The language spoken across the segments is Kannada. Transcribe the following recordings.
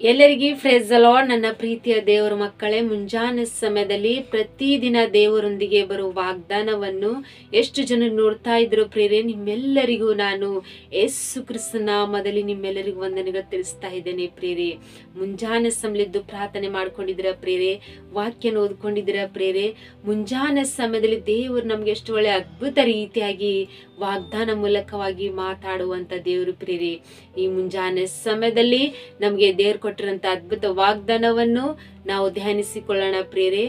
ಎಲ್ಲರಿಗೂ ಪ್ರೇಸ್ ದಿ ಲಾರ್ಡ್. ನನ್ನ ಪ್ರೀತಿಯ ದೇವರ ಮಕ್ಕಳೇ, ಮುಂಜಾನೆ ಸಮಯದಲ್ಲಿ ಪ್ರತಿದಿನ ದೇವರೊಂದಿಗೆ ಬರುವ ವಾಗ್ದಾನವನ್ನು ಎಷ್ಟು ಜನ ನೋಡ್ತಾ ಇದ್ರು ಪ್ರೇರೆ, ನಿಮ್ಮೆಲ್ಲರಿಗೂ ನಾನು ಯೇಸು ಕ್ರಿಸ್ತನ ನಾಮದಲ್ಲಿ ನಿಮ್ಮೆಲ್ಲರಿಗೂ ವಂದನೆಗಳು ತಿಳಿಸ್ತಾ ಇದ್ದೇನೆ ಪ್ರೇರೆ. ಮುಂಜಾನೆ ಸಮಯದ್ದು ಪ್ರಾರ್ಥನೆ ಮಾಡ್ಕೊಂಡಿದ್ದೀರಾ ಪ್ರೇರೆ, ವಾಕ್ಯನ ಓದ್ಕೊಂಡಿದ್ದೀರಾ ಪ್ರೇರೆ. ಮುಂಜಾನೆ ಸಮಯದಲ್ಲಿ ದೇವರು ನಮ್ಗೆ ಎಷ್ಟು ಒಳ್ಳೆ ಅದ್ಭುತ ರೀತಿಯಾಗಿ ವಾಗ್ದಾನ ಮೂಲಕವಾಗಿ ಮಾತಾಡುವಂತ ದೇವರು ಪ್ರೇರೆ. ಈ ಮುಂಜಾನೆ ಸಮಯದಲ್ಲಿ ನಮ್ಗೆ ದೇವರು ಕೊಟ್ಟಿರಂತ ಅದ್ಭುತ ವಾಗ್ದಾನವನ್ನು ನಾವು ಧ್ಯಾನಿಸಿಕೊಳ್ಳೋಣ ಪ್ರೇರೆ.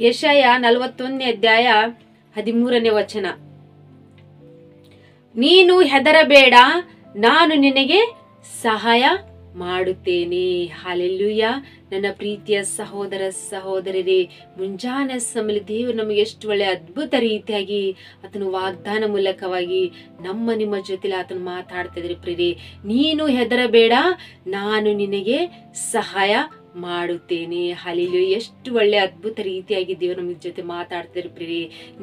ಯೆಶಾಯ 41ನೇ ಅಧ್ಯಾಯ 13ನೇ ವಚನ. ನೀನು ಹೆದರಬೇಡ, ನಾನು ನಿನಗೆ ಸಹಾಯ ಮಾಡುತ್ತೇನೆ. ಹಲ್ಲೆಲೂಯ. ನನ್ನ ಪ್ರೀತಿಯ ಸಹೋದರ ಸಹೋದರರೇ, ಮುಂಜಾನೆ ಸಮಯ ದೇವರು ನಮಗೆ ಎಷ್ಟು ಒಳ್ಳೆ ಅದ್ಭುತ ರೀತಿಯಾಗಿ ಆತನ ವಾಗ್ದಾನ ಮೂಲಕವಾಗಿ ನಿಮ್ಮ ಜೊತೆಲಿ ಆತನ ಮಾತಾಡ್ತಾ ಇದ್ರಿ ಪ್ರೇರೆ. ನೀನು ಹೆದರಬೇಡ, ನಾನು ನಿನಗೆ ಸಹಾಯ ಮಾಡುತ್ತೇನೆ. ಹಲ್ಲೆಲೂಯ. ಎಷ್ಟು ಒಳ್ಳೆ ಅದ್ಭುತ ರೀತಿಯಾಗಿ ದೇವರು ನಮ್ಮ ಜೊತೆ ಮಾತಾಡ್ತಾರೆ ಪ್ರೇರೆ.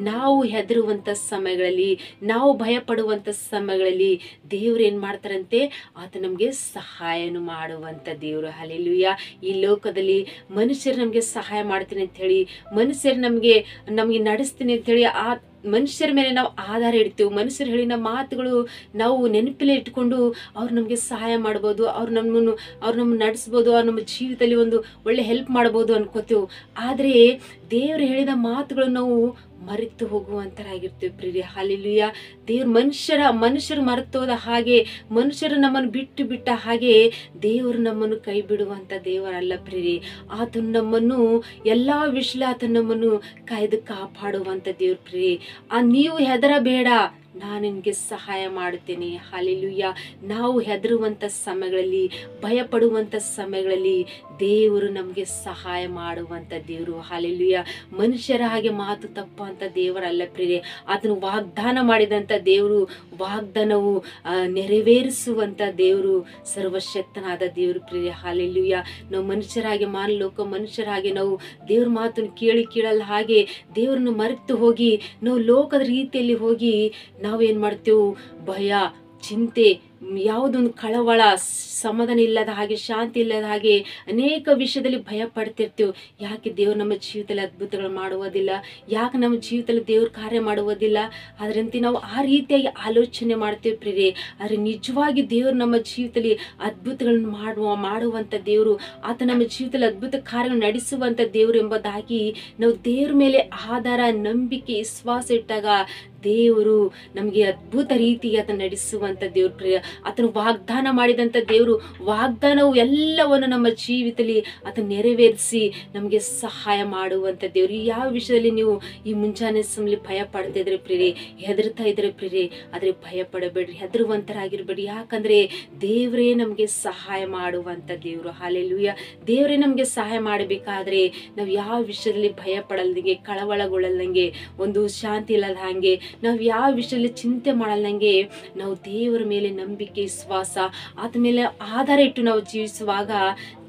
ನಾವು ಹೆದರುವಂತ ಸಮಯಗಳಲ್ಲಿ, ನಾವು ಭಯ ಪಡುವಂತ ಸಮಯಗಳಲ್ಲಿ ದೇವ್ರು ಏನ್ ಮಾಡ್ತಾರಂತೆ, ಆತ ನಮ್ಗೆ ಸಹಾಯನು ಮಾಡುವಂತ ದೇವ್ರು. ಹಲ್ಲೆಲೂಯ. ಈ ಲೋಕದಲ್ಲಿ ಮನುಷ್ಯರು ನಮ್ಗೆ ಸಹಾಯ ಮಾಡ್ತೀನಿ ಅಂತ ಹೇಳಿ, ಮನುಷ್ಯರು ನಮ್ಗೆ ನಡೆಸ್ತೀನಿ ಅಂತ ಹೇಳಿ ಆ ಮನುಷ್ಯರ ಮೇಲೆ ನಾವು ಆಧಾರ ಇಡ್ತೀವಿ. ಮನುಷ್ಯರು ಹೇಳಿನ ಮಾತುಗಳು ನಾವು ನೆನಪಲ್ಲೇ ಇಟ್ಕೊಂಡು ಅವ್ರು ನಮ್ಗೆ ಸಹಾಯ ಮಾಡ್ಬೋದು, ಅವ್ರು ನಮ್ಮನ್ನು ನಡೆಸ್ಬೋದು, ಅವ್ರು ನಮ್ಮ ಜೀವಿತದಲ್ಲಿ ಒಂದು ಒಳ್ಳೆ ಹೆಲ್ಪ್ ಮಾಡ್ಬೋದು ಅನ್ಕೋತೀವಿ. ಆದ್ರೆ ದೇವ್ರು ಹೇಳಿದ ಮಾತುಗಳು ನಾವು ಮರೆತು ಹೋಗುವಂತರಾಗಿರ್ತೀವಿ ಪ್ರೇರೆ. ಹಲ್ಲೆಲೂಯ. ದೇವ್ರ ಮನುಷ್ಯರು ಮರೆತು ಹೋದ ಹಾಗೆ, ಮನುಷ್ಯರು ನಮ್ಮನ್ನು ಬಿಟ್ಟ ಹಾಗೆ ದೇವರು ನಮ್ಮನ್ನು ಕೈ ಬಿಡುವಂತ ದೇವರಲ್ಲ ಪ್ರೇರೆ. ಆತನು ನಮ್ಮನ್ನು ಎಲ್ಲಾ ವಿಷಯ ಆತನು ನಮ್ಮನ್ನು ಕಾಯ್ದು ಕಾಪಾಡುವಂತ ದೇವ್ರ ಪ್ರೇರೆ. ನೀವು ಹೆದರಬೇಡ, ನಾನು ನಿನಗೆ ಸಹಾಯ ಮಾಡುತ್ತೇನೆ. ಹಲ್ಲೆಲೂಯ. ನಾವು ಹೆದರುವಂತ ಸಮಯಗಳಲ್ಲಿ, ಭಯ ಪಡುವಂತ ಸಮಯಗಳಲ್ಲಿ ದೇವರು ನಮ್ಗೆ ಸಹಾಯ ಮಾಡುವಂತ ದೇವರು. ಹಲ್ಲೆಲೂಯ. ಮನುಷ್ಯರ ಹಾಗೆ ಮಾತು ತಪ್ಪುವಂತ ದೇವರಲ್ಲ ಪ್ರೇರೆ. ಆತನು ವಾಗ್ದಾನ ಮಾಡಿದಂತ ದೇವರು, ವಾಗ್ದಾನವು ನೆರವೇರಿಸುವಂತ ದೇವರು, ಸರ್ವಶಕ್ತನಾದ ದೇವರು ಪ್ರೇರೆ. ಹಲ್ಲೆಲೂಯ. ನಾವು ಮನುಷ್ಯರಾಗಿ ಮನುಷ್ಯರಾಗಿ ನಾವು ದೇವ್ರ ಮಾತನ್ನು ಕೇಳಲ್ಲ ಹಾಗೆ ದೇವ್ರನ್ನು ಮರೆತು ಹೋಗಿ ನಾವು ಲೋಕದ ರೀತಿಯಲ್ಲಿ ಹೋಗಿ ನಾವೇನ್ ಮಾಡ್ತೇವೆ, ಭಯ, ಚಿಂತೆ, ಯಾವುದೊಂದು ಕಳವಳ, ಸಮಾಧಾನ ಇಲ್ಲದ ಹಾಗೆ, ಶಾಂತಿ ಇಲ್ಲದ ಹಾಗೆ ಅನೇಕ ವಿಷಯದಲ್ಲಿ ಭಯ ಪಡ್ತಿರ್ತೀವಿ. ಯಾಕೆ ದೇವ್ರು ನಮ್ಮ ಜೀವಿತದಲ್ಲಿ ಅದ್ಭುತಗಳು ಮಾಡುವುದಿಲ್ಲ, ಯಾಕೆ ನಮ್ಮ ಜೀವಿತದಲ್ಲಿ ದೇವ್ರ ಕಾರ್ಯ ಮಾಡುವುದಿಲ್ಲ, ಅದರಂತೆ ನಾವು ಆ ರೀತಿಯಾಗಿ ಆಲೋಚನೆ ಮಾಡ್ತೇವೆ ಪ್ರೇರೆ. ಆದರೆ ನಿಜವಾಗಿ ದೇವ್ರು ನಮ್ಮ ಜೀವಿತದಲ್ಲಿ ಅದ್ಭುತಗಳನ್ನು ಮಾಡುವಂತ ದೇವರು, ಆತ ನಮ್ಮ ಜೀವಿತದಲ್ಲಿ ಅದ್ಭುತ ಕಾರ್ಯ ನಡೆಸುವಂತ ದೇವರು ಎಂಬುದಾಗಿ ನಾವು ದೇವ್ರ ಮೇಲೆ ಆಧಾರ, ನಂಬಿಕೆ, ವಿಶ್ವಾಸ ಇಟ್ಟಾಗ ದೇವರು ನಮಗೆ ಅದ್ಭುತ ರೀತಿಗೆ ಆತ ನಡೆಸುವಂತ ದೇವ್ರ ಪ್ರೇರೆ. ಆತನು ವಾಗ್ದಾನ ಮಾಡಿದಂತ ದೇವರು, ವಾಗ್ದಾನವು ಎಲ್ಲವನ್ನು ನಮ್ಮ ಜೀವಿತದಲ್ಲಿ ಆತ ನೆರವೇರಿಸಿ ನಮಗೆ ಸಹಾಯ ಮಾಡುವಂತ ದೇವರು. ಯಾವ ವಿಷಯದಲ್ಲಿ ನೀವು ಈ ಮುಂಜಾನೆ ಸಮಯದಲ್ಲಿ ಭಯ ಪಡ್ತಾ ಇದ್ರೆ ಪ್ರೇರೆ, ಹೆದರ್ತಾ ಇದ್ರೆ ಪ್ರೇರೆ, ಆದ್ರೆ ಭಯ ಪಡಬೇಡ್ರಿ, ಹೆದರುವಂತರಾಗಿರ್ಬೇಡಿ. ಯಾಕಂದ್ರೆ ದೇವರೇ ನಮ್ಗೆ ಸಹಾಯ ಮಾಡುವಂತ ದೇವರು. ಹಲ್ಲೆಲೂಯ. ದೇವರೇ ನಮ್ಗೆ ಸಹಾಯ ಮಾಡಬೇಕಾದ್ರೆ ನಾವು ಯಾವ ವಿಷಯದಲ್ಲಿ ಭಯ ಪಡಲ್ದಂಗೆ, ಕಳವಳಗೊಳ್ಳಲ್ದಂಗೆ, ಒಂದು ಶಾಂತಿ ಇಲ್ಲದ ಹಾಗೆ, ನಾವು ಯಾವ ವಿಷಯದಲ್ಲಿ ಚಿಂತೆ ಮಾಡಲ್ದಂಗೆ ನಾವು ದೇವರ ಮೇಲೆ ನಂಬಿಕೆ, ವಿಶ್ವಾಸ, ಆತ ಮೇಲೆ ಆಧಾರ ಇಟ್ಟು ನಾವು ಜೀವಿಸುವಾಗ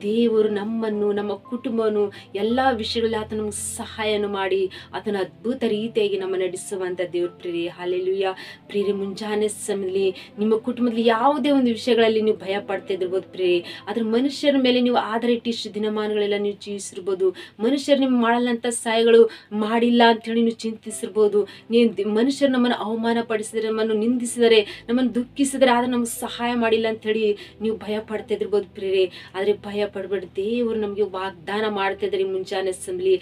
ದೇವರು ನಮ್ಮನ್ನು, ನಮ್ಮ ಕುಟುಂಬವನ್ನು ಎಲ್ಲಾ ವಿಷಯಗಳಲ್ಲಿ ಆತ ನಮ್ಗೆ ಸಹಾಯನು ಮಾಡಿ ಆತನ ಅದ್ಭುತ ರೀತಿಯಾಗಿ ನಮ್ಮ ನಡೆಸುವಂತ ದೇವ್ರ ಪ್ರೇರೆ. ಹಲ್ಲೆಲೂಯ. ಪ್ರೇರೆ, ಮುಂಜಾನೆ ಸಮಯದಲ್ಲಿ ನಿಮ್ಮ ಕುಟುಂಬದಲ್ಲಿ ಯಾವುದೇ ಒಂದು ವಿಷಯಗಳಲ್ಲಿ ನೀವು ಭಯ ಪಡ್ತಾ ಇದಿರ್ಬೋದು ಪ್ರೇರೆ. ಆದ್ರೆ ಮನುಷ್ಯರ ಮೇಲೆ ನೀವು ಆಧಾರ ಇಟ್ಟು ಇಷ್ಟು ದಿನಮಾನಗಳೆಲ್ಲ ನೀವು ಜೀವಿಸಿರ್ಬೋದು. ಮನುಷ್ಯರು ನಿಮ್ಗೆ ಮಾಡಲ್ಲಂತ ಸಹಾಯಗಳು ಮಾಡಿಲ್ಲ ಅಂತ ಹೇಳಿ ನೀವು ಚಿಂತಿಸಿರ್ಬೋದು. ನೀವು ಮನುಷ್ಯರು ನಮ್ಮನ್ನು ಅವಮಾನ ಪಡಿಸಿದರೆ, ನಮ್ಮನ್ನು ನಿಂದಿಸಿದರೆ, ನಮ್ಮನ್ನು ದುಃಖಿಸಿದರೆ, ಆದ್ರೆ ನಮ್ಗೆ ಸಹಾಯ ಮಾಡಿಲ್ಲ ಅಂತ ಹೇಳಿ ನೀವು ಭಯ ಪಡ್ತಾ ಇದಿರ್ಬೋದು ಪ್ರೇರೆ. ಆದ್ರೆ ಭಯ ಪಡಬೇಡಿ, ದೇವರು ನಮ್ಗೆ ವಾಗ್ದಾನ ಮಾಡ್ತಾ ಇದ್ದಾರೆ ಮುಂಜಾನೆ ಸಮಯದಲ್ಲಿ.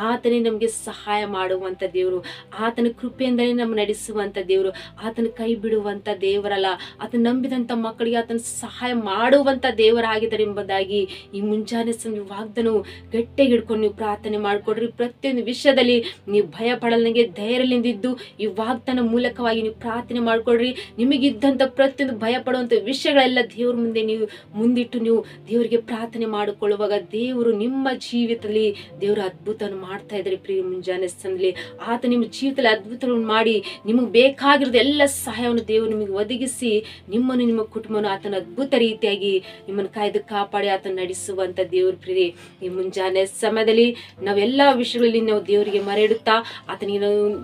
ಆತನೇ ನಮ್ಗೆ ಸಹಾಯ ಮಾಡುವಂತ ದೇವರು, ಆತನ ಕೃಪೆಯಿಂದಲೇ ನಮ್ಮ ನಡೆಸುವಂತ ದೇವರು, ಆತನ ಕೈ ಬಿಡುವಂತ ದೇವರಲ್ಲ. ಆತನ ನಂಬಿದಂತ ಮಕ್ಕಳಿಗೆ ಆತನ ಸಹಾಯ ಮಾಡುವಂತ ದೇವರಾಗಿದ್ದಾರೆ ಎಂಬುದಾಗಿ ಈ ಮುಂಜಾನೆ ಸಮಯ ವಾಗ್ದಾನವು ಗಟ್ಟಿಯಾಗಿ ಹಿಡ್ಕೊಂಡು ನೀವು ಪ್ರಾರ್ಥನೆ ಮಾಡ್ಕೊಡ್ರಿ. ಪ್ರತಿಯೊಂದು ವಿಷಯದಲ್ಲಿ ನೀವು ಭಯ ಪಡಲ್ದಂಗೆ ಧೈರ್ಯದಿಂದಿದ್ದು ಈ ವಾಗ್ದಾನ ಮೂಲಕವಾಗಿ ನೀವು ಪ್ರಾರ್ಥನೆ ಮಾಡ್ಕೊಳ್ರಿ. ನಿಮಗಿದ್ದಂಥ ಪ್ರತಿಯೊಂದು ಭಯ ಪಡುವಂಥ ವಿಷಯಗಳೆಲ್ಲ ದೇವ್ರ ಮುಂದೆ ನೀವು ಮುಂದಿಟ್ಟು ನೀವು ದೇವರಿಗೆ ಪ್ರಾರ್ಥನೆ ಮಾಡಿಕೊಳ್ಳುವಾಗ ದೇವರು ನಿಮ್ಮ ಜೀವಿತದಲ್ಲಿ ದೇವರು ಅದ್ಭುತವನ್ನು ಮಾಡ್ತಾ ಇದ್ದಾರೆ. ಪ್ರಿಯ ಮುಂಜಾನೆ ಸಮಯದಲ್ಲಿ ಆತ ನಿಮ್ಮ ಜೀವಿತದಲ್ಲಿ ಅದ್ಭುತವನ್ನು ಮಾಡಿ ನಿಮಗೆ ಬೇಕಾಗಿರೋದು ಎಲ್ಲ ಸಹಾಯವನ್ನು ದೇವರು ನಿಮಗೆ ಒದಗಿಸಿ ನಿಮ್ಮನ್ನು ನಿಮ್ಮ ಕುಟುಂಬವನ್ನು ಆತನ ಅದ್ಭುತ ರೀತಿಯಾಗಿ ನಿಮ್ಮನ್ನು ಕಾಯ್ದು ಕಾಪಾಡಿ ಆತನ ನಡೆಸುವಂತ ದೇವ್ರ ಪ್ರಿಯರೇ, ಈ ಮುಂಜಾನೆ ಸಮಯದಲ್ಲಿ ನಾವೆಲ್ಲ ವಿಷಯಗಳಲ್ಲಿ ನಾವು ದೇವರಿಗೆ ಮರೆಯಿಡುತ್ತಾ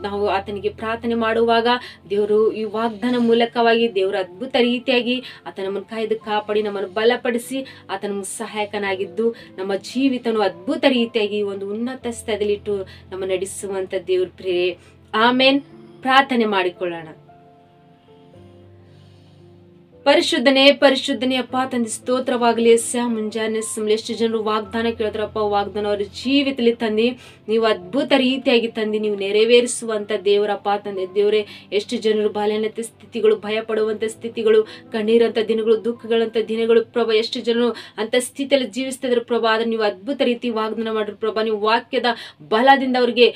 ನಾವು ಆತನಿಗೆ ಪ್ರಾರ್ಥನೆ ಮಾಡುವಾಗ ದೇವರು ಈ ವಾಗ್ದಾನ ಮೂಲಕವಾಗಿ ದೇವರ ಅದ್ಭುತ ರೀತಿಯಾಗಿ ಆತ ನಮ್ಮನ್ನು ಕಾಯ್ದು ಕಾಪಾಡಿ ನಮ್ಮನ್ನು ಬಲಪಡಿಸಿ ಆತ ನಮಗೆ ಸಹಾಯಕನಾಗಿದ್ದು ನಮ್ಮ ಜೀವಿತನು ಅದ್ಭುತ ರೀತಿಯಾಗಿ ಒಂದು ಉನ್ನತ ಸ್ಥಳದಲ್ಲಿಟ್ಟು ನಮ್ಮ ನಡೆಸುವಂತ ದೇವ್ರ ಪ್ರಿಯರೇ. ಆಮೇನ್. ಪ್ರಾರ್ಥನೆ ಮಾಡಿಕೊಳ್ಳೋಣ. ಪರಿಶುದ್ಧನೇ ಪರಿಶುದ್ಧನೇ ಅಪ್ಪ ತಂದೆ ಸ್ತೋತ್ರವಾಗಲಿ. ಮುಂಜಾನೆ ಎಷ್ಟು ಜನರು ವಾಗ್ದಾನ ಕೇಳಿದ್ರಪ್ಪ, ವಾಗ್ದಾನ ಅವ್ರ ಜೀವಿತದಲ್ಲಿ ತಂದಿ ನೀವು ಅದ್ಭುತ ರೀತಿಯಾಗಿ ತಂದಿ ನೀವು ನೆರವೇರಿಸುವಂತ ದೇವರಪ್ಪ ತಂದೆ ದೇವರೇ. ಎಷ್ಟು ಜನರು ಬಾಲ್ಯನತೆ ಸ್ಥಿತಿಗಳು, ಭಯ ಪಡುವಂತ ಸ್ಥಿತಿಗಳು, ಕಣ್ಣೀರಂತ ದಿನಗಳು, ದುಃಖಗಳಂತ ದಿನಗಳು ಪ್ರಭಾ, ಎಷ್ಟು ಜನರು ಅಂತ ಸ್ಥಿತಿಯಲ್ಲಿ ಜೀವಿಸ್ತಿದ್ರು ಪ್ರಭಾ. ಆದ್ರೆ ನೀವು ಅದ್ಭುತ ರೀತಿ ವಾಗ್ದಾನ ಮಾಡ್ರಿ ಪ್ರಭಾ. ನೀವು ವಾಕ್ಯದ ಬಲದಿಂದ ಅವ್ರಿಗೆ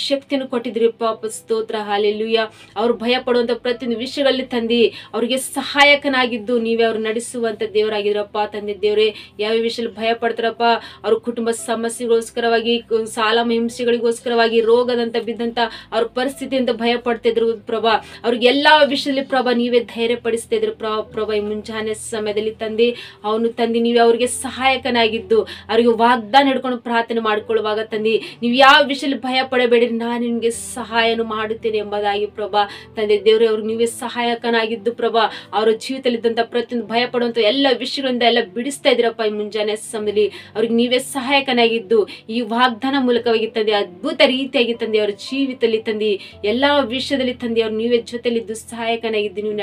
ಶಕ್ತಿಯನ್ನು ಕೊಟ್ಟಿದ್ರಿ ಪಾಪ. ಸ್ತೋತ್ರ, ಹಾಲೆಲೂಯಾ. ಅವ್ರು ಭಯ ಪಡುವಂತ ಪ್ರತಿಯೊಂದು ವಿಷಯಗಳಲ್ಲಿ ತಂದಿ ಅವರಿಗೆ ಸಹಾಯಕನಾಗಿದ್ದು ನೀವೇ ಅವ್ರು ನಡೆಸುವಂತ ದೇವರಾಗಿದ್ರಪ್ಪ ತಂದೆ ದೇವರೇ. ಯಾವ ವಿಷಯದಲ್ಲಿ ಭಯ ಪಡ್ತಾರಪ್ಪ, ಅವ್ರ ಕುಟುಂಬ ಸಮಸ್ಯೆಗೋಸ್ಕರವಾಗಿ, ಸಾಲ ಹಿಂಸೆಗಳಿಗೋಸ್ಕರವಾಗಿ, ರೋಗದಂತ ಬಿದ್ದಂತ ಅವ್ರ ಪರಿಸ್ಥಿತಿಯಿಂದ ಭಯ ಪಡ್ತಿದ್ರು ಪ್ರಭಾ. ಅವ್ರಿಗೆ ಎಲ್ಲಾ ವಿಷಯದಲ್ಲಿ ಪ್ರಭಾ ನೀವೇ ಧೈರ್ಯ ಪಡಿಸ್ತಾ ಇದ್ರು ಪ್ರಭಾ. ಈ ಮುಂಜಾನೆ ಸಮಯದಲ್ಲಿ ತಂದಿ ನೀವೇ ಅವ್ರಿಗೆ ಸಹಾಯಕನಾಗಿದ್ದು ಅವ್ರಿಗೆ ವಾಗ್ದಾನ ಹಿಡ್ಕೊಂಡು ಪ್ರಾರ್ಥನೆ ಮಾಡ್ಕೊಳ್ಳುವಾಗ ತಂದಿ ನೀವು ಯಾವ ವಿಷಯದಲ್ಲಿ ಭಯ ಪಡಬೇಡಿ, ನಾನು ನಿಮ್ಗೆ ಸಹಾಯನು ಮಾಡುತ್ತೇನೆ ಎಂಬುದಾಗಿ ಪ್ರಭಾ ತಂದೆ ದೇವ್ರೆ. ಅವ್ರಿಗೆ ನೀವೇ ಸಹಾಯಕನಾಗಿದ್ದು ಪ್ರಭಾ ಅವರ ಜೀವಿತದಲ್ಲಿದ್ದಂತ ಪ್ರತಿಯೊಂದು ಭಯ ಪಡುವಂತ ಎಲ್ಲ ವಿಷಯಗಳಿಂದ ಎಲ್ಲ ಬಿಡಿಸ್ತಾ ಇದ್ರಪ್ಪ. ಈ ಮುಂಜಾನೆ ಸಮಯದಲ್ಲಿ ಅವ್ರಿಗೆ ನೀವೇ ಸಹಾಯಕನಾಗಿದ್ದು ಈ ವಾಗ್ದಾನ ಮೂಲಕವಾಗಿ ತಂದೆ ಅದ್ಭುತ ರೀತಿಯಾಗಿ ತಂದೆ ಅವರ ಜೀವಿತದಲ್ಲಿ ತಂದಿ ಎಲ್ಲಾ ವಿಷಯದಲ್ಲಿ ತಂದೆ ಅವ್ರು ನೀವೇ ಜೊತೆಲಿದ್ದು ಸಹಾಯಕನಾಗಿದ್ದು ನೀವು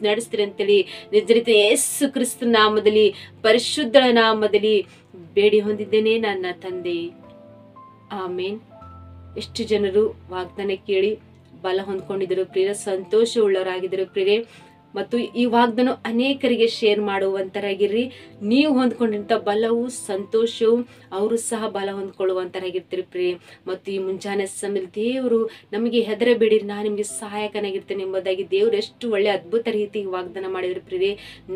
ನಡೆಸ್ತೀರಿ ಅಂತೇಳಿ ನಿಜರಿತ ಯೇಸು ಕ್ರಿಸ್ತ ನಾಮದಲ್ಲಿ ಪರಿಶುದ್ಧ ನಾಮದಲ್ಲಿ ಬೇಡಿ ಹೊಂದಿದ್ದೇನೆ ನನ್ನ ತಂದೆ, ಆಮೇನ್. ಎಷ್ಟು ಜನರು ವಾಗ್ದಾನ ಕೇಳಿ ಬಲ ಹೊಂದ್ಕೊಂಡಿದ್ರು ಪ್ರಿಯರೇ, ಸಂತೋಷ ಉಳ್ಳವರಾಗಿದ್ರು ಪ್ರಿಯರೇ. ಮತ್ತು ಈ ವಾಗ್ದಾನ ಅನೇಕರಿಗೆ ಶೇರ್ ಮಾಡುವಂತರಾಗಿರ್ರಿ. ನೀವು ಹೊಂದ್ಕೊಂಡಿರಂತ ಬಲವು ಸಂತೋಷವು ಅವರು ಸಹ ಬಲ ಹೊಂದ್ಕೊಳ್ಳುವಂತರಾಗಿರ್ತೀರಿ ಪ್ರಿಯೆ. ಮತ್ತು ಈ ಮುಂಜಾನೆ ಸಮಯದಲ್ಲಿ ದೇವರು ನಮಗೆ ಹೆದರಬೇಡಿ, ನಾನು ನಿಮಗೆ ಸಹಾಯಕನಾಗಿರ್ತೇನೆ ಎಂಬುದಾಗಿ ದೇವರು ಎಷ್ಟು ಒಳ್ಳೆ ಅದ್ಭುತ ರೀತಿ ವಾಗ್ದಾನ ಮಾಡಿದ್ರು ಪ್ರಿಯೆ.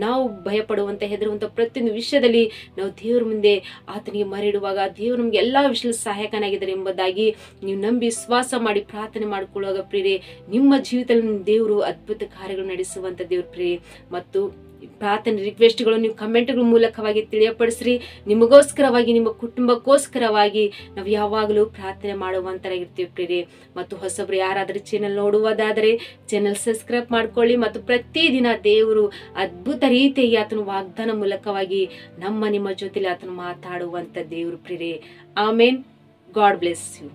ನಾವು ಭಯ ಪಡುವಂತ ಹೆದರುವಂತ ಪ್ರತಿಯೊಂದು ವಿಷಯದಲ್ಲಿ ನಾವು ದೇವ್ರ ಮುಂದೆ ಆತನಿಗೆ ಮರೆಯಿಡುವಾಗ ದೇವರು ನಮ್ಗೆ ಎಲ್ಲಾ ವಿಷಯದಲ್ಲಿ ಸಹಾಯಕನಾಗಿದ್ದಾರೆ ಎಂಬುದಾಗಿ ನೀವು ನಂಬಿ ವಿಶ್ವಾಸ ಮಾಡಿ ಪ್ರಾರ್ಥನೆ ಮಾಡಿಕೊಳ್ಳುವಾಗ ಪ್ರಿಯೆ, ನಿಮ್ಮ ಜೀವಿತದಲ್ಲಿ ದೇವರು ಅದ್ಭುತ ಕಾರ್ಯಗಳು ನಡೆಸುವಂತ ದೇವ್ರ ಪ್ರಿಯೆ. ಮತ್ತು ಪ್ರಾರ್ಥನೆ ರಿಕ್ವೆಸ್ಟ್ಗಳು ನೀವು ಕಮೆಂಟ್ಗಳ ಮೂಲಕವಾಗಿ ತಿಳಿಯಪಡಿಸ್ರಿ. ನಿಮಗೋಸ್ಕರವಾಗಿ, ನಿಮ್ಮ ಕುಟುಂಬಕ್ಕೋಸ್ಕರವಾಗಿ ನಾವು ಯಾವಾಗಲೂ ಪ್ರಾರ್ಥನೆ ಮಾಡುವಂತರಾಗಿರ್ತೀವಿ ಪ್ರಿಯರೇ. ಮತ್ತು ಹೊಸಬ್ರು ಯಾರಾದ್ರೂ ಚಾನೆಲ್ ನೋಡುವುದಾದರೆ ಚಾನೆಲ್ ಸಬ್ಸ್ಕ್ರೈಬ್ ಮಾಡ್ಕೊಳ್ಳಿ. ಮತ್ತು ಪ್ರತಿದಿನ ದೇವರು ಅದ್ಭುತ ರೀತಿಯಾಗಿ ಆತನ ವಾಗ್ದಾನ ಮೂಲಕವಾಗಿ ನಿಮ್ಮ ಜೊತೆಲಿ ಆತನ ಮಾತಾಡುವಂತ ದೇವ್ರು ಪ್ರಿಯರೇ. ಆಮೇನ್. God bless you.